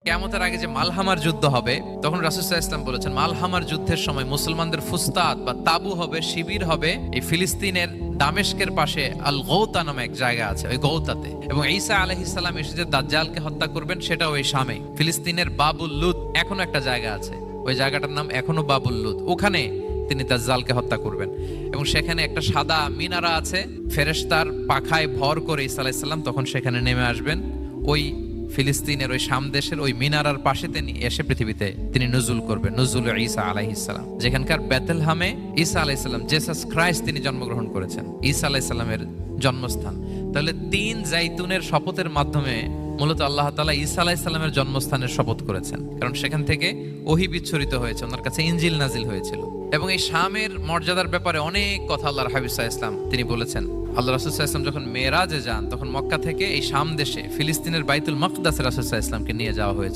কিয়ামতের আগে যে মালহামার যুদ্ধ হবে, তখন রাসূল সাল্লাল্লাহু আলাইহি ওয়াসাল্লাম বলেছেন মালহামার যুদ্ধের সময় মুসলমানদের ফুস্তাদ বা তাবু হবে, শিবির হবে এই ফিলিস্তিনের দামেস্কের পাশে আল গৌতা নামে এক জায়গা আছে, ওই গৌতাতে। এবং ঈসা আলাইহিস সালাম এসে যে দাজ্জালকে হত্যা করবেন সেটাও ওই শামে। ফিলিস্তিনের বাবুল লুদ এখনো একটা জায়গা আছে, ওই জায়গাটার নাম এখনো বাবুল লুদ, ওখানে তিনি দাজ্জালকে হত্যা করবেন। এবং সেখানে একটা সাদা মিনারা আছে, ফেরেশতার পাখায় ভর করে ঈসা আলাইহিস সালাম তখন সেখানে নেমে আসবেন। ওই ফিলিস্তিনের ওই শাম দেশের ওই মিনারার পাশে তিনি এসে পৃথিবীতে তিনি নুজুল করবেন, নুজুল ঈসা আলাইহিস সালাম। যেখানকার বেথলহামে ঈসা আলাইহিস সালাম, জেসাস ক্রাইস্ট তিনি জন্মগ্রহণ করেছেন, ঈসা আলাইহিস সালামের জন্মস্থান। তাহলে 3 জাইতুনের শপথের মাধ্যমে মূলত আল্লাহ তাআলা ঈসা আলাইহিস সালামের জন্মস্থানের শপথ করেছেন, কারণ সেখান থেকে ওহী বিচ্ছুরিত হয়েছে, ওনার কাছে ইনজিল নাজিল হয়েছিল। এবং এই শামের মর্যাদার ব্যাপারে অনেক কথা আল্লাহর হাবিব সাল্লাল্লাহু আলাইহি ওয়াসাল্লাম তিনি বলেছেন। আল্লাহ রাসূল সাল্লাল্লাহু আলাইহি ওয়াসাল্লাম যখন মেরাজে যান, তখন মক্কা থেকে এই শাম দেশে ফিলিস্তিনের বাইতুল মাকদাসে রাসূল সাল্লাল্লাহু আলাইহি ওয়াসাল্লামকে নিয়ে যাওয়া হয়েছে।